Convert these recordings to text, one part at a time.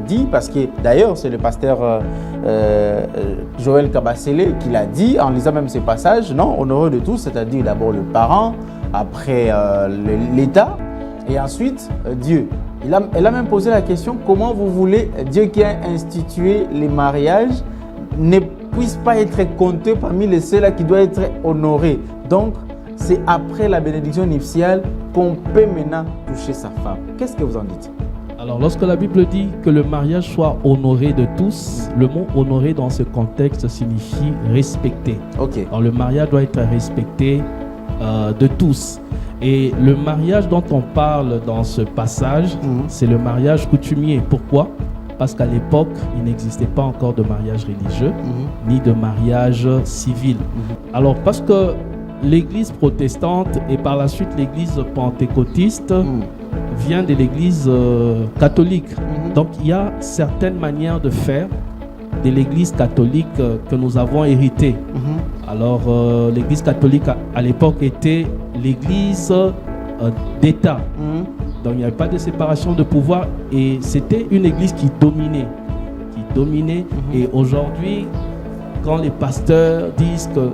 dit, parce que d'ailleurs, c'est le pasteur Joël Kabasele qui l'a dit, en lisant même ces passages, non, honoreux de tous, c'est-à-dire d'abord le parent, après l'État, et ensuite Dieu. Elle a même posé la question, comment vous voulez, Dieu qui a institué les mariages, ne puisse pas être compté parmi les ceux-là qui doivent être honorés. Donc, c'est après la bénédiction nuptiale qu'on peut maintenant toucher sa femme. Qu'est-ce que vous en dites? Alors, lorsque la Bible dit que le mariage soit honoré de tous, le mot honoré dans ce contexte signifie respecter. Ok. Alors, le mariage doit être respecté de tous. Et le mariage dont on parle dans ce passage, c'est le mariage coutumier. Pourquoi? Parce qu'à l'époque, il n'existait pas encore de mariage religieux, ni de mariage civil. Alors, parce que l'église protestante et par la suite l'église pentecôtiste vient de l'église catholique. Donc, il y a certaines manières de faire de l'église catholique que nous avons héritées. Alors, l'église catholique à l'époque était l'église d'État. Donc, il n'y avait pas de séparation de pouvoir et c'était une église qui dominait. Et aujourd'hui, quand les pasteurs disent que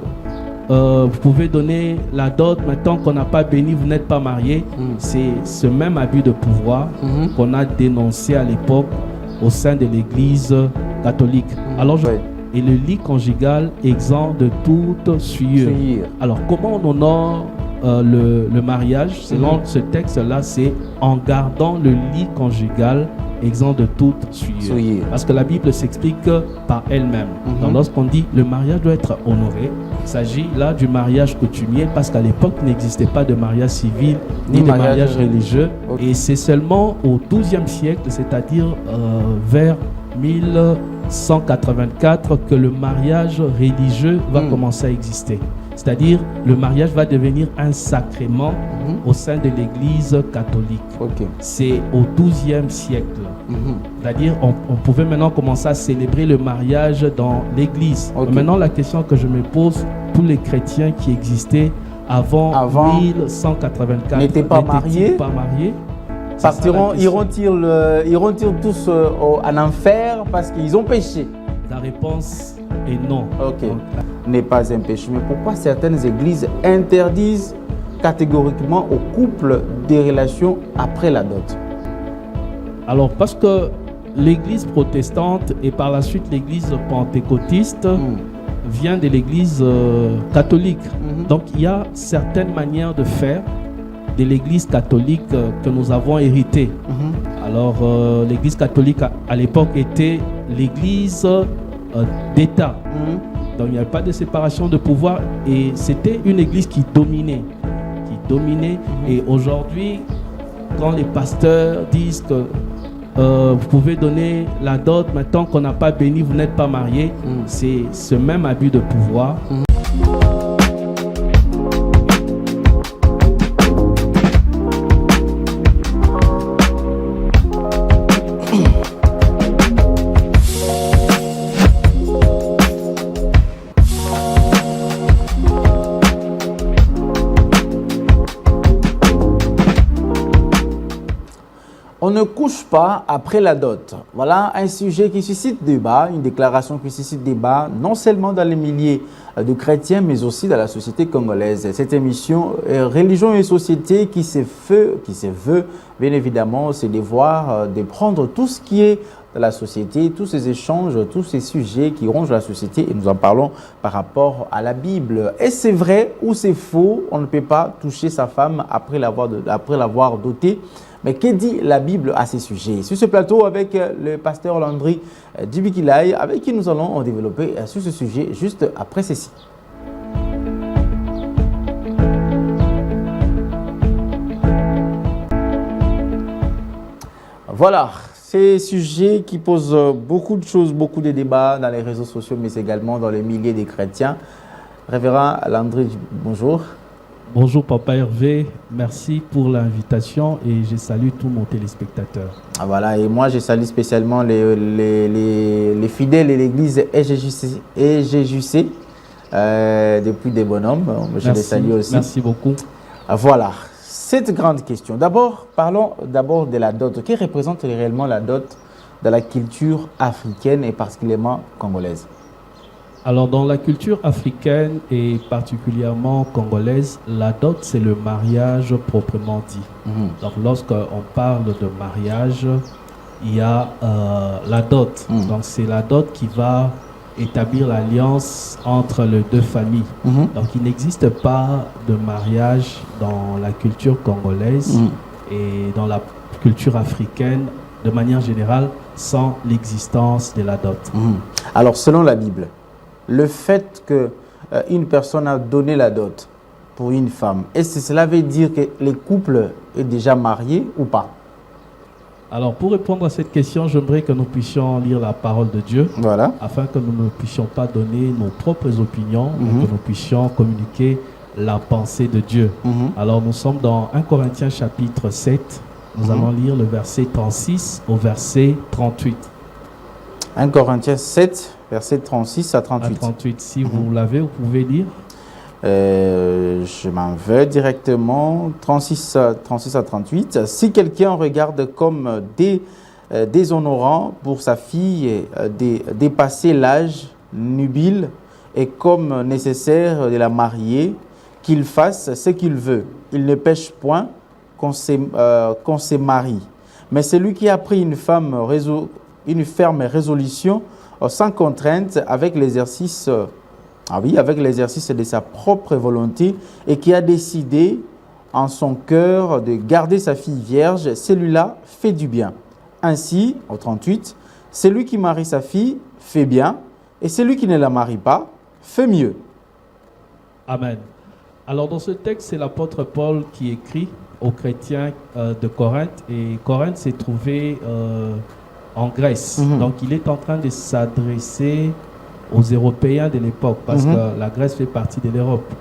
vous pouvez donner la dot, maintenant qu'on n'a pas béni, vous n'êtes pas marié, c'est ce même abus de pouvoir qu'on a dénoncé à l'époque au sein de l'église catholique. Alors, et le lit conjugal exempt de toute souillure. Alors, comment on honore le mariage? Selon ce texte-là, c'est en gardant le lit conjugal exempt de toute souillure. Parce que la Bible s'explique par elle-même. Donc, lorsqu'on dit le mariage doit être honoré, il s'agit là du mariage coutumier parce qu'à l'époque, il n'existait pas de mariage civil ni de mariage religieux. Et c'est seulement au XIIe siècle, c'est-à-dire vers 1184, que le mariage religieux va commencer à exister. C'est-à-dire, le mariage va devenir un sacrement au sein de l'église catholique. C'est au XIIe siècle. C'est-à-dire, on pouvait maintenant commencer à célébrer le mariage dans l'église. Maintenant, la question que je me pose, tous les chrétiens qui existaient avant 1184 n'étaient pas mariés? Iront-ils tous en enfer parce qu'ils ont péché? La réponse est non. N'est pas un péché. Mais pourquoi certaines églises interdisent catégoriquement aux couples des relations après la dot? Alors, parce que l'église protestante et par la suite l'église pentecôtiste vient de l'église catholique. Donc, il y a certaines manières de faire de l'église catholique que nous avons héritées. Alors, l'église catholique à l'époque était l'église d'État. Donc, il n'y avait pas de séparation de pouvoir et c'était une église qui dominait. Et aujourd'hui, quand les pasteurs disent que vous pouvez donner la dot, maintenant qu'on n'a pas béni, vous n'êtes pas marié, c'est ce même abus de pouvoir. On ne couche pas après la dot. Voilà un sujet qui suscite débat, une déclaration qui suscite débat, non seulement dans les milliers de chrétiens, mais aussi dans la société congolaise. Cette émission Religion et Société qui se veut, bien évidemment, c'est devoir de prendre tout ce qui est de la société, tous ces échanges, tous ces sujets qui rongent la société, et nous en parlons par rapport à la Bible. Est-ce c'est vrai ou c'est faux? On ne peut pas toucher sa femme après l'avoir dotée. Mais que dit la Bible à ces sujets? Sur ce plateau, avec le pasteur Landry Djibikilai, avec qui nous allons en développer sur ce sujet juste après ceci. Voilà, ces sujets qui posent beaucoup de choses, beaucoup de débats dans les réseaux sociaux, mais également dans les milliers des chrétiens. Révérend Landry, bonjour. Bonjour Papa Hervé, merci pour l'invitation et je salue tous nos téléspectateurs. Voilà, et moi je salue spécialement les fidèles et l'église EGJC depuis des bonhommes. Je les salue aussi. Merci beaucoup. Voilà, cette grande question. D'abord, parlons d'abord de la dot. Que représente réellement la dot dans la culture africaine et particulièrement congolaise? Alors, dans la culture africaine et particulièrement congolaise, la dot, c'est le mariage proprement dit. Donc, lorsqu'on parle de mariage, il y a la dot. Donc, c'est la dot qui va établir l'alliance entre les deux familles. Donc, il n'existe pas de mariage dans la culture congolaise et dans la culture africaine, de manière générale, sans l'existence de la dot. Alors, selon la Bible, le fait qu'une personne a donné la dot pour une femme, est-ce que cela veut dire que le couple est déjà marié ou pas? Alors, pour répondre à cette question, j'aimerais que nous puissions lire la parole de Dieu, Voilà. afin que nous ne puissions pas donner nos propres opinions, mais que nous puissions communiquer la pensée de Dieu. Alors, nous sommes dans 1 Corinthiens chapitre 7. Nous allons lire le verset 36 au verset 38. 1 Corinthiens 7, verset 36 à 38. À 38. Si vous l'avez, vous pouvez lire. Je m'en vais directement. 36 à 38. Si quelqu'un regarde comme déshonorant pour sa fille dépasser l'âge nubile et comme nécessaire de la marier, qu'il fasse ce qu'il veut. Il ne pêche point qu'on se marie. Mais celui qui a pris une ferme résolution sans contrainte avec l'exercice de sa propre volonté et qui a décidé en son cœur de garder sa fille vierge, celui-là fait du bien. Ainsi, au 38, celui qui marie sa fille fait bien et celui qui ne la marie pas fait mieux. Amen. Alors dans ce texte, c'est l'apôtre Paul qui écrit aux chrétiens de Corinthe, et Corinthe s'est trouvé en Grèce. Donc il est en train de s'adresser aux Européens de l'époque, parce que la Grèce fait partie de l'Europe.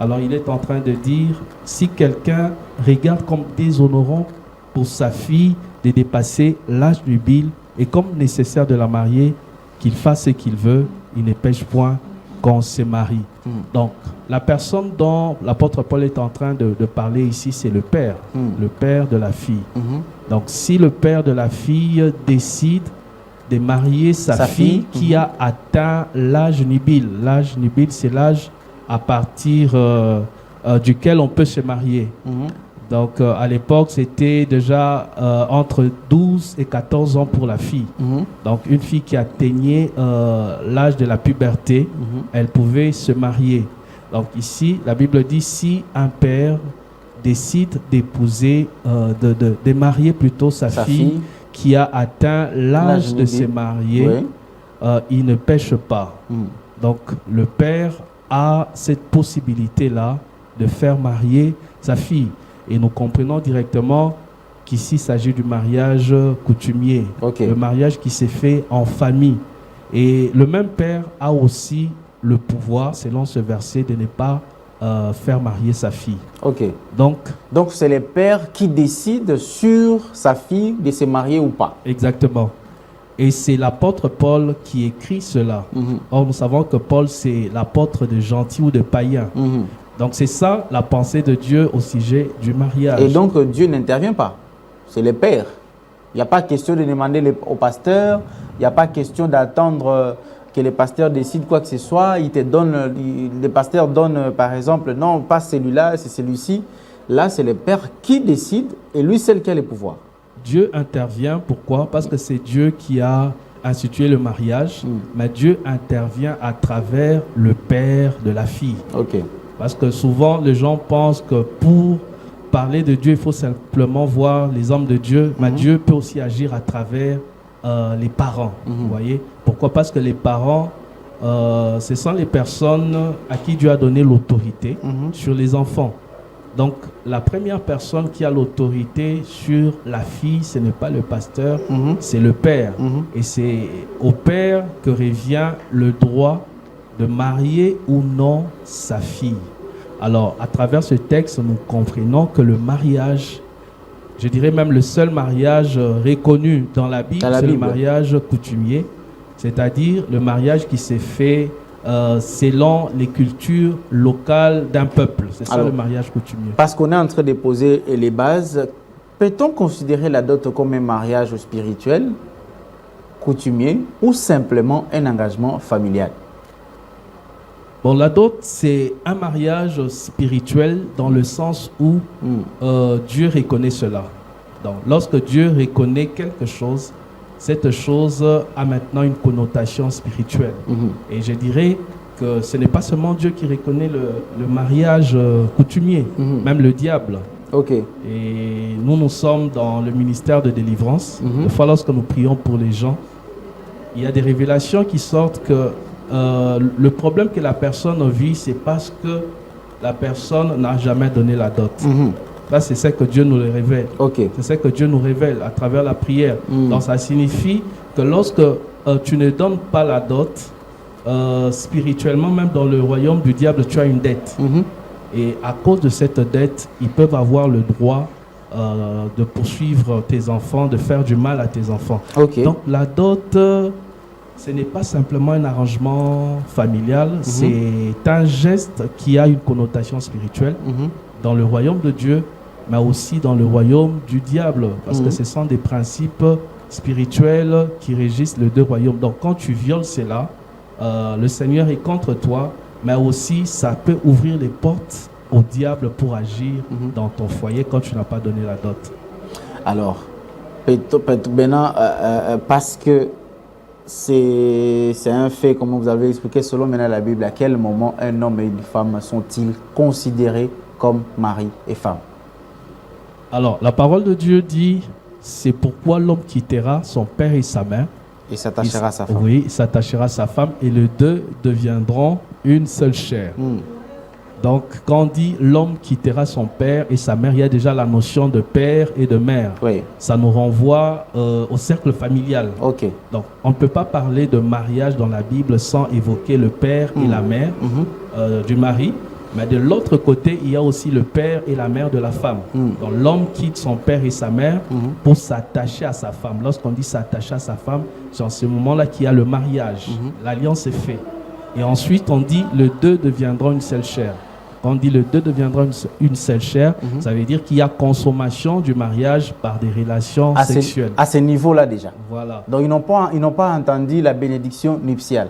Alors il est en train de dire, si quelqu'un regarde comme déshonorant pour sa fille de dépasser l'âge nubile et comme nécessaire de la marier, qu'il fasse ce qu'il veut, il ne pêche point qu'on se marie. Donc la personne dont l'apôtre Paul est en train de parler ici, c'est le père de la fille. Donc si le père de la fille décide de marier sa fille qui a atteint l'âge nubile. L'âge nubile, c'est l'âge à partir duquel on peut se marier. Donc à l'époque, c'était déjà entre 12 et 14 ans pour la fille. Donc une fille qui atteignait l'âge de la puberté, elle pouvait se marier. Donc ici, la Bible dit, si un père décide d'épouser, de marier plutôt sa fille qui a atteint l'âge de se marier, il ne pêche pas. Donc le père a cette possibilité-là de faire marier sa fille. Et nous comprenons directement qu'ici il s'agit du mariage coutumier, le mariage qui s'est fait en famille. Et le même père a aussi le pouvoir, selon ce verset, de ne pas faire marier sa fille. Donc c'est le père qui décide sur sa fille de se marier ou pas. Exactement. Et c'est l'apôtre Paul qui écrit cela. Or, nous savons que Paul, c'est l'apôtre de gentils ou de païens. Donc c'est ça la pensée de Dieu au sujet du mariage. Et donc Dieu n'intervient pas. C'est le père. Il n'y a pas question de demander au pasteur. Il n'y a pas question d'attendre que le pasteur décide quoi que ce soit. Le pasteur donne par exemple, non, pas celui-là, c'est celui-ci. Là, c'est le père qui décide et lui seul qui a le pouvoir. Dieu intervient. Pourquoi? Parce que c'est Dieu qui a institué le mariage. Mais Dieu intervient à travers le père de la fille. Parce que souvent, les gens pensent que pour parler de Dieu, il faut simplement voir les hommes de Dieu. Mais Dieu peut aussi agir à travers les parents. Vous voyez? Pourquoi? Parce que les parents, ce sont les personnes à qui Dieu a donné l'autorité sur les enfants. Donc, la première personne qui a l'autorité sur la fille, ce n'est pas le pasteur, c'est le père. Et c'est au père que revient le droit de marier ou non sa fille. Alors, à travers ce texte, nous comprenons que le mariage, je dirais même le seul mariage reconnu dans la Bible, c'est le mariage coutumier, c'est-à-dire le mariage qui s'est fait selon les cultures locales d'un peuple. C'est ça le mariage coutumier. Parce qu'on est en train de poser les bases, peut-on considérer la dot comme un mariage spirituel? coutumier ou simplement un engagement familial? Bon, la dot, c'est un mariage spirituel dans le sens où Dieu reconnaît cela. Donc, lorsque Dieu reconnaît quelque chose, cette chose a maintenant une connotation spirituelle. Et je dirais que ce n'est pas seulement Dieu qui reconnaît le mariage coutumier, même le diable. Ok. Et nous sommes dans le ministère de délivrance. Des fois, lorsque nous prions pour les gens, il y a des révélations qui sortent que le problème que la personne vit, c'est parce que la personne n'a jamais donné la dot. Ça, c'est ce que Dieu nous le révèle. Okay. C'est ce que Dieu nous révèle à travers la prière. Donc, ça signifie que lorsque tu ne donnes pas la dot, spirituellement, même dans le royaume du diable, tu as une dette. Et à cause de cette dette, ils peuvent avoir le droit de poursuivre tes enfants, de faire du mal à tes enfants. Okay. Donc, la dot, ce n'est pas simplement un arrangement familial, c'est un geste qui a une connotation spirituelle dans le royaume de Dieu, mais aussi dans le royaume du diable, parce que ce sont des principes spirituels qui régissent les deux royaumes. Donc quand tu violes cela, le Seigneur est contre toi, mais aussi ça peut ouvrir les portes au diable pour agir dans ton foyer quand tu n'as pas donné la dot. Alors, maintenant, parce que c'est un fait, comme vous avez expliqué, selon maintenant la Bible, à quel moment un homme et une femme sont-ils considérés comme mari et femme? Alors, la parole de Dieu dit, c'est pourquoi l'homme quittera son père et sa mère. Et s'attachera à sa femme. Oui, s'attachera à sa femme et les deux deviendront une seule chair. Donc, quand on dit l'homme quittera son père et sa mère, il y a déjà la notion de père et de mère. Oui. Ça nous renvoie au cercle familial. Ok. Donc, on ne peut pas parler de mariage dans la Bible sans évoquer le père et la mère du mari. Mais de l'autre côté, il y a aussi le père et la mère de la femme. Donc l'homme quitte son père et sa mère pour s'attacher à sa femme. Lorsqu'on dit s'attacher à sa femme, c'est en ce moment-là qu'il y a le mariage. L'alliance est faite. Et ensuite, on dit le deux deviendront une seule chair. Quand on dit le deux deviendront une seule chair, ça veut dire qu'il y a consommation du mariage par des relations sexuelles. À ce niveau-là déjà. Voilà. Donc ils n'ont pas entendu la bénédiction nuptiale.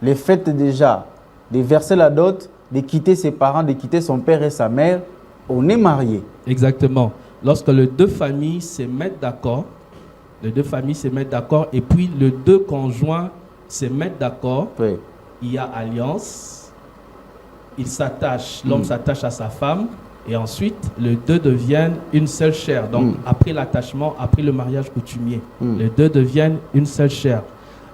Le fait déjà de verser la dot, de quitter ses parents, de quitter son père et sa mère, on est marié. Exactement. Lorsque les deux familles se mettent d'accord, et puis les deux conjoints se mettent d'accord, il y a alliance, ils s'attachent, l'homme s'attache à sa femme, et ensuite les deux deviennent une seule chair. Donc après l'attachement, après le mariage coutumier, les deux deviennent une seule chair.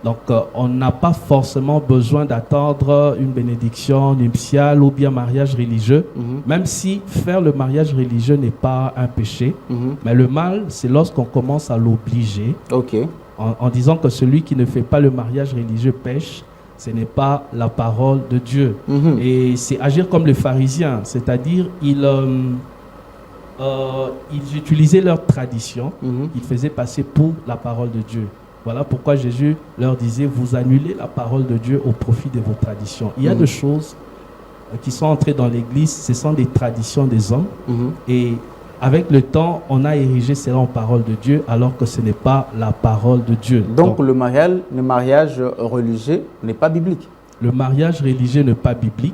Donc, on n'a pas forcément besoin d'attendre une bénédiction nuptiale ou bien mariage religieux, même si faire le mariage religieux n'est pas un péché. Mais le mal, c'est lorsqu'on commence à l'obliger, en disant que celui qui ne fait pas le mariage religieux pêche. Ce n'est pas la parole de Dieu. Et c'est agir comme les pharisiens, c'est-à-dire ils utilisaient leur tradition, ils faisaient passer pour la parole de Dieu. Voilà pourquoi Jésus leur disait, vous annulez la parole de Dieu au profit de vos traditions. Il y a des choses qui sont entrées dans l'Église, ce sont des traditions des hommes. Et avec le temps, on a érigé cela en parole de Dieu, alors que ce n'est pas la parole de Dieu. Donc le mariage religieux n'est pas biblique. Le mariage religieux n'est pas biblique,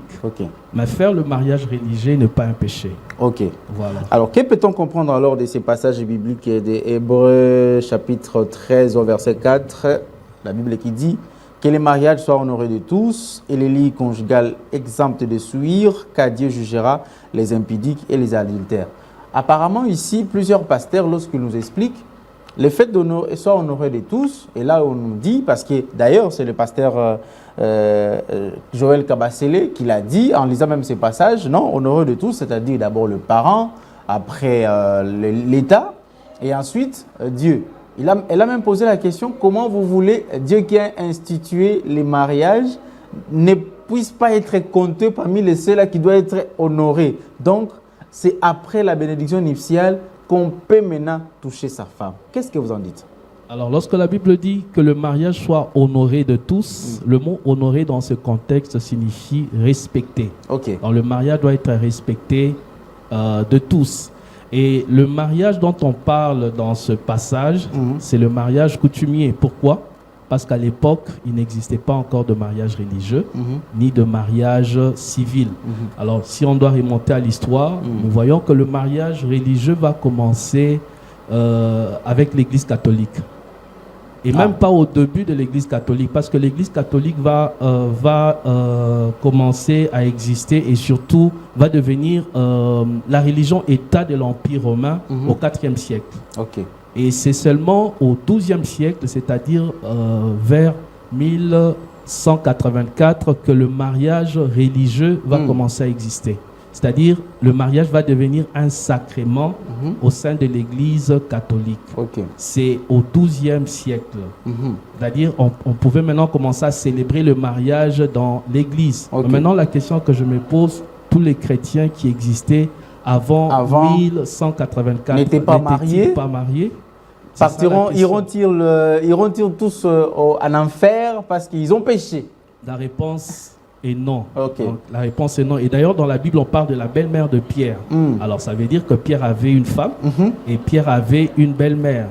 mais faire le mariage religieux n'est pas un péché. Voilà. Alors, que peut-on comprendre alors de ces passages bibliques de Hébreux chapitre 13 au verset 4, la Bible qui dit que les mariages soient honorés de tous et les lits conjugales exemptes de souillure, car Dieu jugera les impudiques et les adultères. Apparemment ici, plusieurs pasteurs, lorsqu'ils nous expliquent, le fait d'honorer soit honoré de tous, et là on nous dit, parce que d'ailleurs c'est le pasteur Joël Kabasele qui l'a dit en lisant même ces passages, non, honoré de tous, c'est-à-dire d'abord le parent, après l'État, et ensuite Dieu. Elle a même posé la question, comment vous voulez, Dieu qui a institué les mariages, ne puisse pas être compté parmi ceux-là qui doivent être honorés. Donc, c'est après la bénédiction nuptiale qu'on peut maintenant toucher sa femme. Qu'est-ce que vous en dites? Alors, lorsque la Bible dit que le mariage soit honoré de tous, le mot honoré dans ce contexte signifie respecter. Donc, le mariage doit être respecté de tous. Et le mariage dont on parle dans ce passage, c'est le mariage coutumier. Pourquoi? Parce qu'à l'époque, il n'existait pas encore de mariage religieux, ni de mariage civil. Alors, si on doit remonter à l'histoire, nous voyons que le mariage religieux va commencer avec l'Église catholique. Et même pas au début de l'Église catholique, parce que l'Église catholique va commencer à exister et surtout va devenir la religion État de l'Empire romain au IVe siècle. Ok. Et c'est seulement au XIIe siècle, c'est-à-dire vers 1184, que le mariage religieux va commencer à exister. C'est-à-dire, le mariage va devenir un sacrement au sein de l'Église catholique. Ok. C'est au XIIe siècle. C'est-à-dire, on pouvait maintenant commencer à célébrer le mariage dans l'Église. Ok. Maintenant, la question que je me pose, tous les chrétiens qui existaient avant 1184 n'étaient pas mariés? Iront-ils tous en enfer parce qu'ils ont péché? La réponse est non. Okay. Donc, la réponse est non. Et d'ailleurs, dans la Bible, on parle de la belle-mère de Pierre. Alors, ça veut dire que Pierre avait une femme et Pierre avait une belle-mère.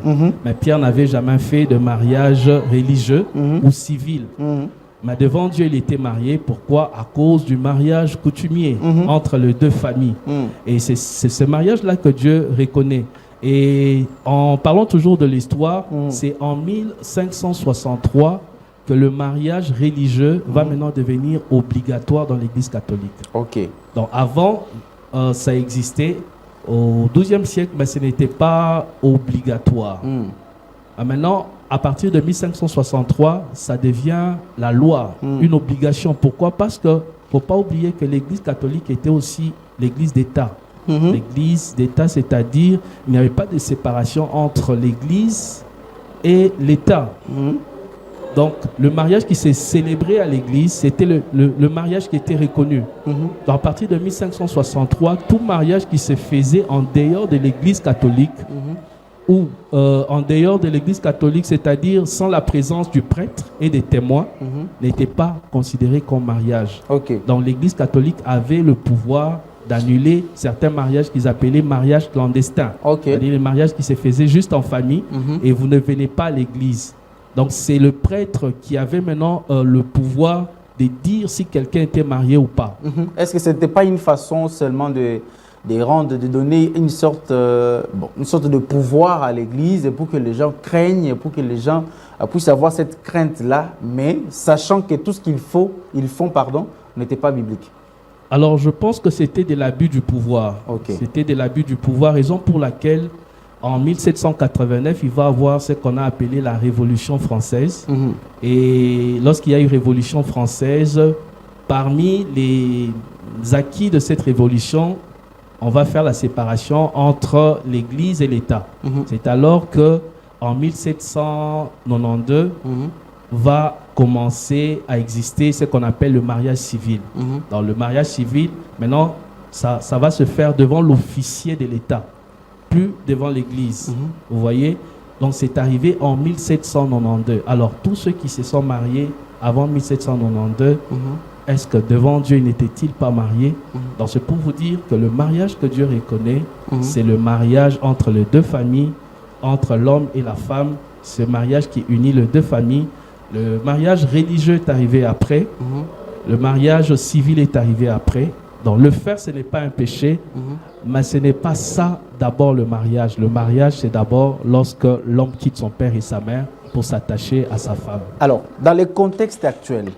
Mais Pierre n'avait jamais fait de mariage religieux ou civil. Mais devant Dieu, il était marié. Pourquoi? À cause du mariage coutumier entre les deux familles. Et c'est ce mariage-là que Dieu reconnaît. Et en parlant toujours de l'histoire, c'est en 1563 que le mariage religieux va maintenant devenir obligatoire dans l'Église catholique. Ok. Donc avant, ça existait au XIIe siècle, mais ce n'était pas obligatoire. Maintenant, à partir de 1563, ça devient la loi, une obligation. Pourquoi? Parce qu'il ne faut pas oublier que l'Église catholique était aussi l'Église d'État. L'Église d'État, c'est-à-dire il n'y avait pas de séparation entre l'Église et l'État. Donc, le mariage qui s'est célébré à l'Église, c'était le mariage qui était reconnu. Donc, à partir de 1563, tout mariage qui se faisait en dehors de l'Église catholique, ou en dehors de l'Église catholique, c'est-à-dire sans la présence du prêtre et des témoins, n'était pas considéré comme mariage. Donc, l'Église catholique avait le pouvoir d'annuler certains mariages qu'ils appelaient mariages clandestins. C'est-à-dire les mariages qui se faisaient juste en famille et vous ne venez pas à l'église. Donc c'est le prêtre qui avait maintenant le pouvoir de dire si quelqu'un était marié ou pas. Est-ce que ce n'était pas une façon seulement de donner une sorte de pouvoir à l'église pour que les gens craignent, pour que les gens puissent avoir cette crainte-là, mais sachant que tout ce qu'ils font, n'était pas biblique? Alors, je pense que c'était de l'abus du pouvoir. C'était de l'abus du pouvoir, raison pour laquelle, en 1789, il va y avoir ce qu'on a appelé la Révolution française. Et lorsqu'il y a eu Révolution française, parmi les acquis de cette révolution, on va faire la séparation entre l'Église et l'État. C'est alors que, en 1792, va commencer à exister ce qu'on appelle le mariage civil. Dans le mariage civil, maintenant, ça va se faire devant l'officier de l'État, plus devant l'Église. Vous voyez? Donc, c'est arrivé en 1792. Alors, tous ceux qui se sont mariés avant 1792, est-ce que devant Dieu, n'étaient-ils pas mariés? Donc, c'est pour vous dire que le mariage que Dieu reconnaît, c'est le mariage entre les deux familles, entre l'homme et la femme, ce mariage qui unit les deux familles. Le mariage religieux est arrivé après, le mariage civil est arrivé après. Donc le faire, ce n'est pas un péché, mais ce n'est pas ça d'abord le mariage. Le mariage, c'est d'abord lorsque l'homme quitte son père et sa mère pour s'attacher à sa femme. Alors, dans le contexte actuel,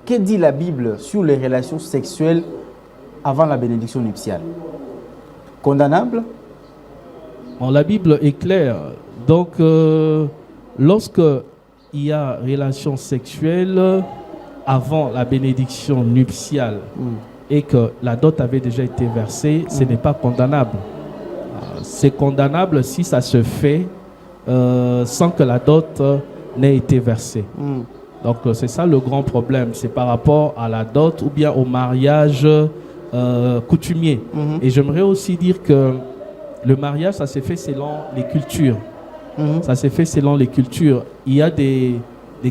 que dit la Bible sur les relations sexuelles avant la bénédiction nuptiale? Condamnable? Bon, la Bible est claire. Donc, lorsque il y a relation sexuelle avant la bénédiction nuptiale et que la dot avait déjà été versée, ce n'est pas condamnable. C'est condamnable si ça se fait sans que la dot n'ait été versée. Donc c'est ça le grand problème, c'est par rapport à la dot ou bien au mariage coutumier. Et j'aimerais aussi dire que le mariage, ça s'est fait selon les cultures. Ça s'est fait selon les cultures. Il y a des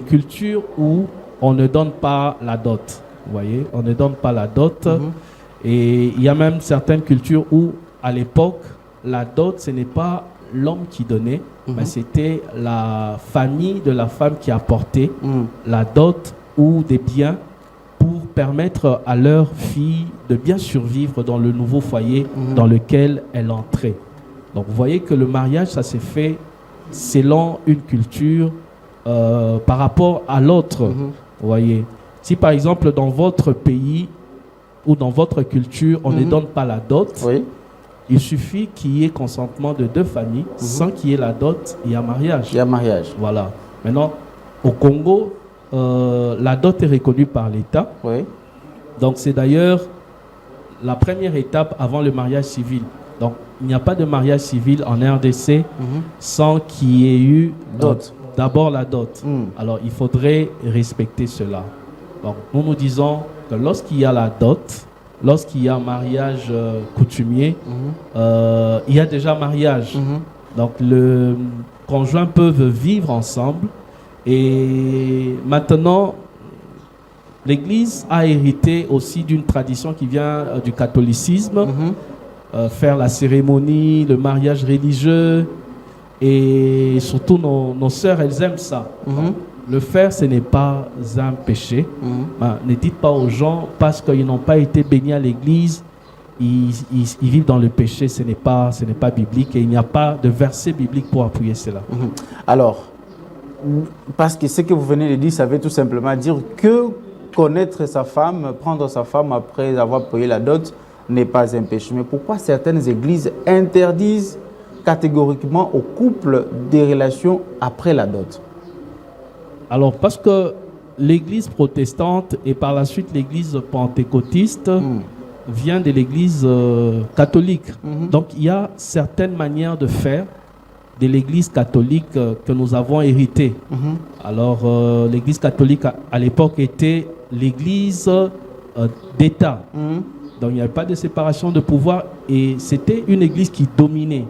cultures où on ne donne pas la dot. Vous voyez, on ne donne pas la dot. Et il y a même certaines cultures où, à l'époque, la dot, ce n'est pas l'homme qui donnait, mais c'était la famille de la femme qui apportait la dot ou des biens pour permettre à leur fille de bien survivre dans le nouveau foyer dans lequel elle entrait. Donc vous voyez que le mariage, ça s'est fait selon une culture par rapport à l'autre. Vous voyez, si par exemple dans votre pays ou dans votre culture, on ne donne pas la dot, il suffit qu'il y ait consentement de deux familles. Sans qu'il y ait la dot, il y a mariage. Il y a mariage. Voilà. Maintenant, au Congo, la dot est reconnue par l'État. Donc c'est d'ailleurs la première étape avant le mariage civil. Donc il n'y a pas de mariage civil en RDC sans qu'il y ait eu d'abord la dot. Alors il faudrait respecter cela. Donc nous disons que lorsqu'il y a la dot, lorsqu'il y a mariage coutumier, il y a déjà mariage. Donc le conjoint peuvent vivre ensemble. Et maintenant, l'Église a hérité aussi d'une tradition qui vient du catholicisme, faire la cérémonie, le mariage religieux, et surtout nos sœurs, elles aiment ça. Le faire, ce n'est pas un péché. Ne dites pas aux gens, parce qu'ils n'ont pas été bénis à l'Église, ils vivent dans le péché, ce n'est pas biblique, et il n'y a pas de verset biblique pour appuyer cela. Alors, parce que ce que vous venez de dire, ça veut tout simplement dire que connaître sa femme, prendre sa femme après avoir payé la dot n'est pas un péché. Mais pourquoi certaines églises interdisent catégoriquement aux couples des relations après la dot? Alors, parce que l'église protestante et par la suite l'église pentecôtiste vient de l'église catholique. Donc, il y a certaines manières de faire de l'église catholique que nous avons hérité. Alors, l'église catholique à l'époque était l'église d'État. Donc, il n'y avait pas de séparation de pouvoir et c'était une église qui dominait.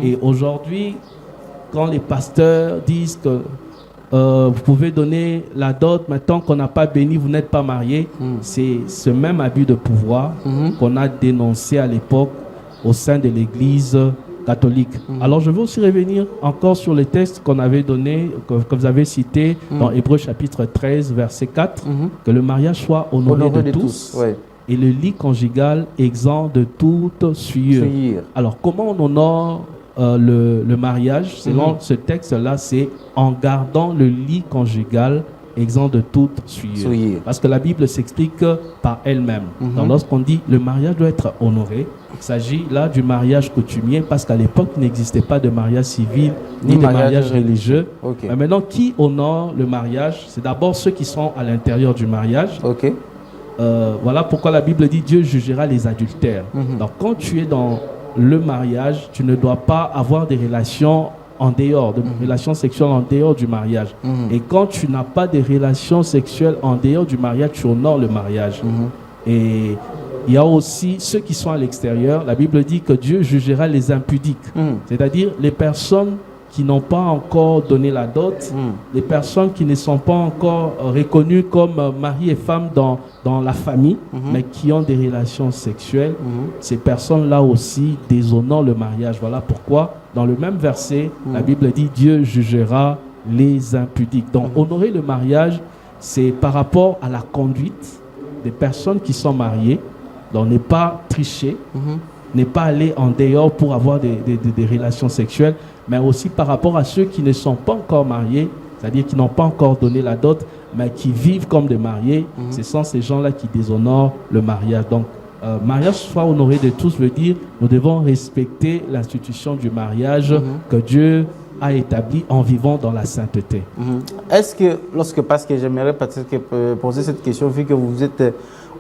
Et aujourd'hui, quand les pasteurs disent que vous pouvez donner la dot, mais tant qu'on n'a pas béni, vous n'êtes pas marié, c'est ce même abus de pouvoir qu'on a dénoncé à l'époque au sein de l'église catholique. Alors je veux aussi revenir encore sur les textes qu'on avait donnés, que vous avez cités dans Hébreux chapitre 13, verset 4, que le mariage soit honoré de tous et le lit conjugal exempt de toute souillure. Alors comment on honore le mariage selon ce texte-là? C'est en gardant le lit conjugal exempt de toute souillure. Parce que la Bible s'explique par elle-même. Donc lorsqu'on dit le mariage doit être honoré, il s'agit là du mariage coutumier parce qu'à l'époque, il n'existait pas de mariage civil ni de mariage religieux. Mais maintenant, qui honore le mariage? C'est d'abord ceux qui sont à l'intérieur du mariage. Voilà pourquoi la Bible dit Dieu jugera les adultères. Donc quand tu es dans le mariage, tu ne dois pas avoir des relations en dehors, de relations sexuelles en dehors du mariage. Et quand tu n'as pas de relations sexuelles en dehors du mariage, tu honores le mariage. Et il y a aussi ceux qui sont à l'extérieur. La Bible dit que Dieu jugera les impudiques, c'est-à-dire les personnes qui n'ont pas encore donné la dot, les personnes qui ne sont pas encore reconnues comme mari et femme dans la famille, mais qui ont des relations sexuelles. Ces personnes-là aussi déshonorent le mariage. Voilà pourquoi, dans le même verset, la Bible dit Dieu jugera les impudiques. Donc, honorer le mariage, c'est par rapport à la conduite des personnes qui sont mariées. Donc, ne pas tricher, ne pas aller en dehors pour avoir des relations sexuelles, mais aussi par rapport à ceux qui ne sont pas encore mariés, c'est-à-dire qui n'ont pas encore donné la dot, mais qui vivent comme des mariés. Ce sont ces gens-là qui déshonorent le mariage. Donc, mariage soit honoré de tous veut dire nous devons respecter l'institution du mariage que Dieu a établi en vivant dans la sainteté. Est-ce que, parce que j'aimerais peut-être poser cette question, vu que vous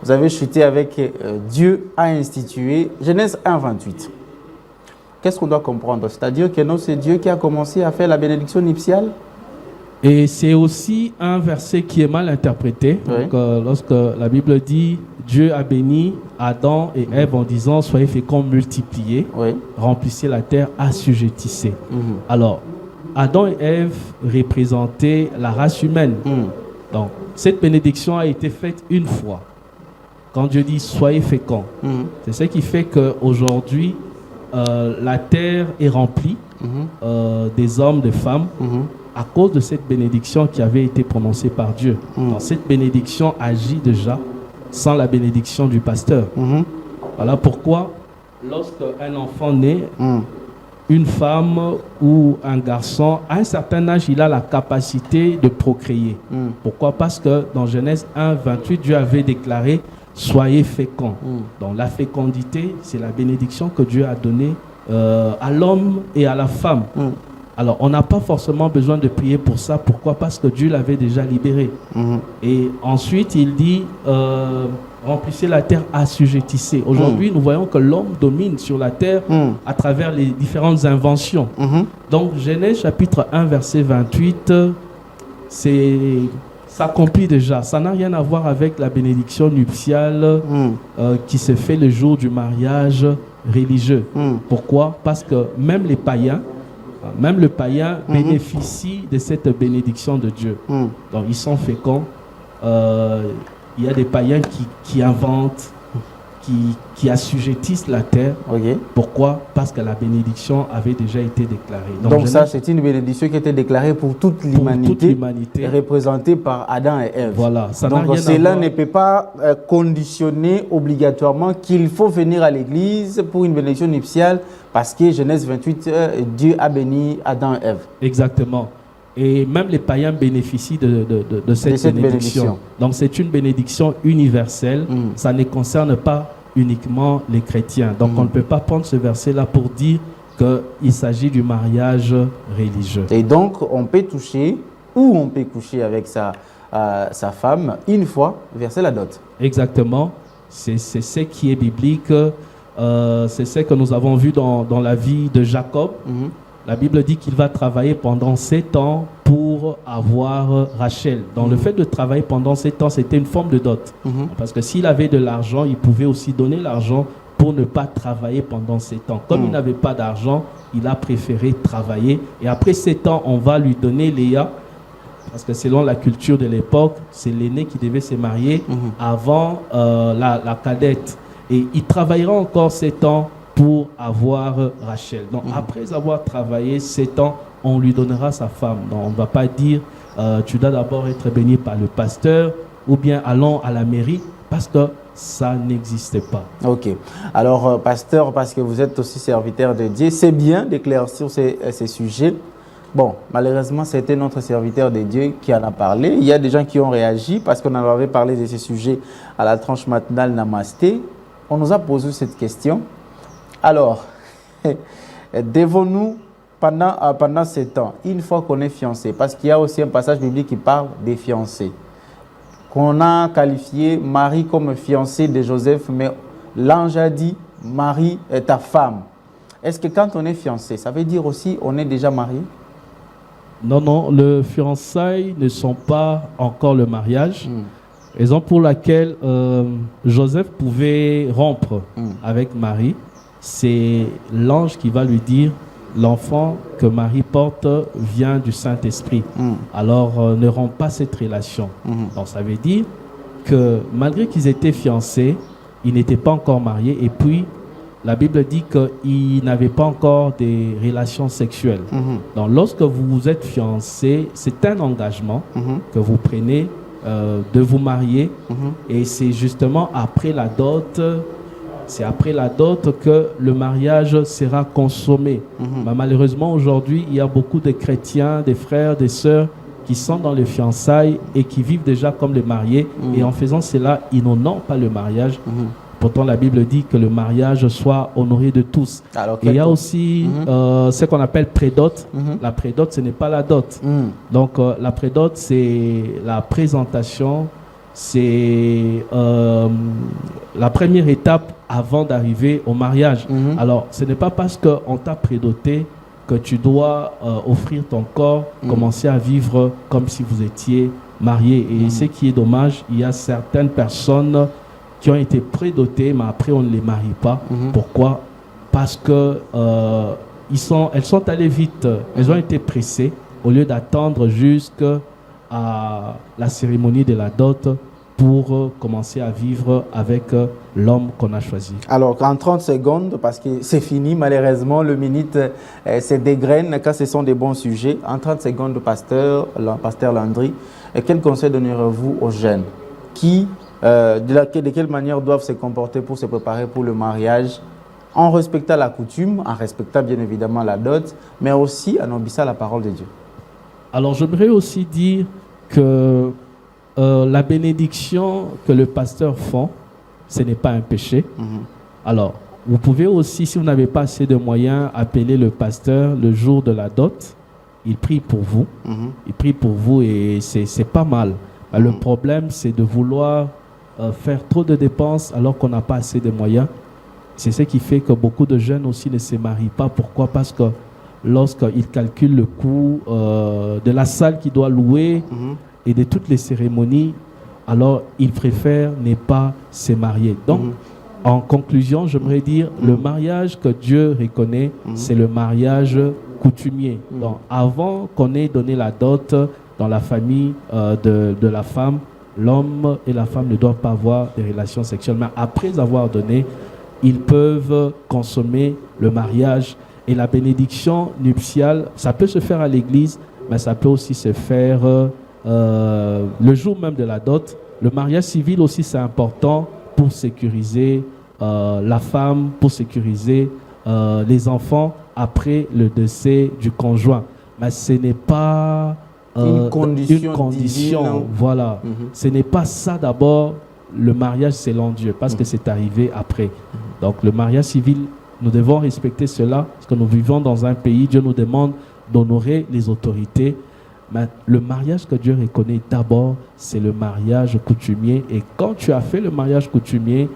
avez chuté avec Dieu a institué, Genèse 1:28. Qu'est-ce qu'on doit comprendre? C'est-à-dire que non, c'est Dieu qui a commencé à faire la bénédiction nuptiale? Et c'est aussi un verset qui est mal interprété. Donc, lorsque la Bible dit Dieu a béni Adam et Ève en disant soyez féconds, multipliez, remplissez la terre, assujettissez. Alors, Adam et Ève représentaient la race humaine. Donc, cette bénédiction a été faite une fois. Quand Dieu dit soyez féconds, c'est ce qui fait qu'aujourd'hui, la terre est remplie des hommes, des femmes, à cause de cette bénédiction qui avait été prononcée par Dieu. Donc, cette bénédiction agit déjà sans la bénédiction du pasteur. Voilà pourquoi, lorsqu'un enfant naît, une femme ou un garçon, à un certain âge, il a la capacité de procréer. Pourquoi? Parce que dans Genèse 1, 28, Dieu avait déclaré « Soyez féconds ». Donc la fécondité, c'est la bénédiction que Dieu a donnée à l'homme et à la femme. Alors, on n'a pas forcément besoin de prier pour ça. Pourquoi? Parce que Dieu l'avait déjà libéré. Et ensuite, il dit remplissez la terre, assujettissez. Aujourd'hui, nous voyons que l'homme domine sur la terre à travers les différentes inventions. Donc, Genèse chapitre 1, verset 28, s'accomplit déjà. Ça n'a rien à voir avec la bénédiction nuptiale qui se fait le jour du mariage religieux. Pourquoi? Parce que même les païens, même le païen bénéficie de cette bénédiction de Dieu. Donc, ils sont féconds. Il y a des païens qui inventent, qui assujettissent la terre. Pourquoi? Parce que la bénédiction avait déjà été déclarée. Donc ça, c'est une bénédiction qui a été déclarée pour toute l'humanité, représentée par Adam et Ève. Voilà, ça n'a rien à cela voir. ne peut pas conditionner obligatoirement qu'il faut venir à l'église pour une bénédiction nuptiale, parce que Genèse 28, Dieu a béni Adam et Ève. Exactement. Et même les païens bénéficient de cette bénédiction. Donc c'est une bénédiction universelle. Ça ne concerne pas uniquement les chrétiens. Donc on ne peut pas prendre ce verset-là pour dire qu'il s'agit du mariage religieux. Et donc on peut toucher ou on peut coucher avec sa femme une fois versé la dot. Exactement. C'est ce qui est biblique. C'est ce que nous avons vu dans la vie de Jacob. La Bible dit qu'il va travailler pendant 7 ans pour avoir Rachel. Donc le fait de travailler pendant 7 ans, c'était une forme de dot. Parce que s'il avait de l'argent, il pouvait aussi donner l'argent pour ne pas travailler pendant 7 ans. Comme il n'avait pas d'argent, il a préféré travailler. Et après 7 ans, on va lui donner Léa. Parce que selon la culture de l'époque, c'est l'aîné qui devait se marier avant la cadette. Et il travaillera encore 7 ans pour avoir Rachel. Donc après avoir travaillé 7 ans, on lui donnera sa femme. Donc on ne va pas dire tu dois d'abord être béni par le pasteur ou bien allons à la mairie, parce que ça n'existait pas. Ok. Alors pasteur, parce que vous êtes aussi serviteur de Dieu, c'est bien d'éclaircir ces sujets. Bon, malheureusement, c'était notre serviteur de Dieu qui en a parlé. Il y a des gens qui ont réagi parce qu'on en avait parlé de ces sujets à la tranche matinale Namasté. On nous a posé cette question. Alors, devons-nous, pendant 7 ans, une fois qu'on est fiancé, parce qu'il y a aussi un passage biblique qui parle des fiancés, qu'on a qualifié Marie comme fiancée de Joseph, mais l'ange a dit, Marie est ta femme. Est-ce que quand on est fiancé, ça veut dire aussi on est déjà marié? Non, non, les fiançailles ne sont pas encore le mariage. Raison pour laquelle Joseph pouvait rompre avec Marie. C'est l'ange qui va lui dire l'enfant que Marie porte vient du Saint-Esprit. Alors ne rompt pas cette relation. Donc ça veut dire que malgré qu'ils étaient fiancés, ils n'étaient pas encore mariés. Et puis la Bible dit qu'ils n'avaient pas encore des relations sexuelles. Donc lorsque vous êtes fiancés, c'est un engagement que vous prenez de vous marier. Et c'est justement après la dot. C'est après la dot que le mariage sera consommé. Mais malheureusement, aujourd'hui, il y a beaucoup de chrétiens, des frères, des sœurs qui sont dans les fiançailles et qui vivent déjà comme les mariés. Et en faisant cela, ils n'honorent pas le mariage. Pourtant, la Bible dit que le mariage soit honoré de tous. Alors, et il y a aussi ce qu'on appelle prédot. La prédot, ce n'est pas la dot. Donc, la prédot, c'est la présentation. C'est la première étape avant d'arriver au mariage. Alors, ce n'est pas parce qu'on t'a prédoté que tu dois offrir ton corps, commencer à vivre comme si vous étiez marié. Et ce qui est dommage, il y a certaines personnes qui ont été prédotées, mais après on ne les marie pas. Pourquoi? Parce que elles sont allées vite. Elles ont été pressées au lieu d'attendre jusqu'à la cérémonie de la dot pour commencer à vivre avec l'homme qu'on a choisi. Alors, en 30 secondes, parce que c'est fini, malheureusement, le minute se dégraine quand ce sont des bons sujets. En 30 secondes, pasteur Landry, quel conseil donnerez-vous aux jeunes qui, de quelle manière doivent se comporter pour se préparer pour le mariage, en respectant la coutume, en respectant bien évidemment la dot, mais aussi en obéissant à la parole de Dieu? Alors, j'aimerais aussi dire que la bénédiction que le pasteur fait, ce n'est pas un péché. Alors, vous pouvez aussi, si vous n'avez pas assez de moyens, appeler le pasteur le jour de la dot. Il prie pour vous. Il prie pour vous et c'est pas mal. Le problème, c'est de vouloir faire trop de dépenses alors qu'on n'a pas assez de moyens. C'est ce qui fait que beaucoup de jeunes aussi ne se marient pas. Pourquoi? Parce que lorsqu'ils calculent le coût de la salle qu'ils doivent louer et de toutes les cérémonies, alors ils préfèrent ne pas se marier. Donc, en conclusion, j'aimerais dire, le mariage que Dieu reconnaît, c'est le mariage coutumier. Donc, avant qu'on ait donné la dot dans la famille de la femme, l'homme et la femme ne doivent pas avoir des relations sexuelles. Mais après avoir donné, ils peuvent consommer le mariage. Et la bénédiction nuptiale, ça peut se faire à l'église, mais ça peut aussi se faire le jour même de la dot. Le mariage civil aussi, c'est important pour sécuriser la femme, pour sécuriser les enfants après le décès du conjoint. Mais ce n'est pas une condition divine, voilà. Ce n'est pas ça d'abord. Le mariage selon Dieu, parce que c'est arrivé après. Donc le mariage civil, nous devons respecter cela, parce que nous vivons dans un pays, Dieu nous demande d'honorer les autorités. Mais le mariage que Dieu reconnaît d'abord, c'est le mariage coutumier. Et quand tu as fait le mariage coutumier,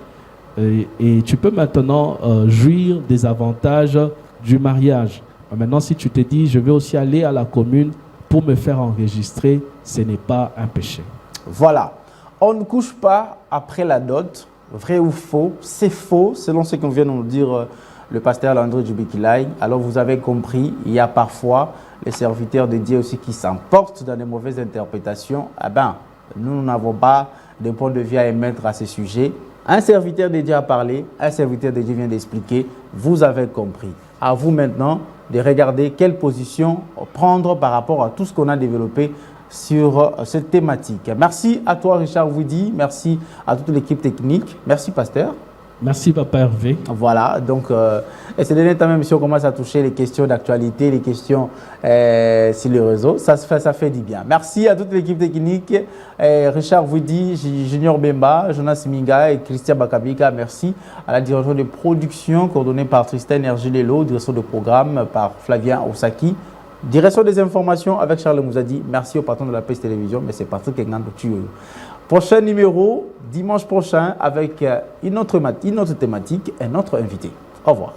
et tu peux maintenant jouir des avantages du mariage. Maintenant, si tu te dis, je vais aussi aller à la commune pour me faire enregistrer, ce n'est pas un péché. Voilà. On ne couche pas après la dot, vrai ou faux? C'est faux, selon ce qu'on vient de nous dire le pasteur Landry Djubikilai. Alors vous avez compris, il y a parfois les serviteurs de Dieu aussi qui s'emportent dans des mauvaises interprétations. Eh bien, nous n'avons pas de point de vue à émettre à ce sujet. Un serviteur de Dieu a parlé, un serviteur de Dieu vient d'expliquer, vous avez compris. À vous maintenant de regarder quelle position prendre par rapport à tout ce qu'on a développé sur cette thématique. Merci à toi Richard Woody, merci à toute l'équipe technique, merci pasteur. Merci Papa Hervé. Voilà, donc ces derniers temps même si on commence à toucher les questions d'actualité, les questions sur les réseaux, ça fait du bien. Merci à toute l'équipe technique, Richard Woody, Junior Bemba, Jonas Minga et Christian Bakabika, merci à la direction de production coordonnée par Tristan Hergilelo, direction de programme par Flavien Osaki. Direction des informations avec Charles Mouzadi. Merci au patron de la PES Télévision, mais c'est Patrick Engando Tuyo. Prochain numéro, dimanche prochain, avec une autre thématique, un autre invité. Au revoir.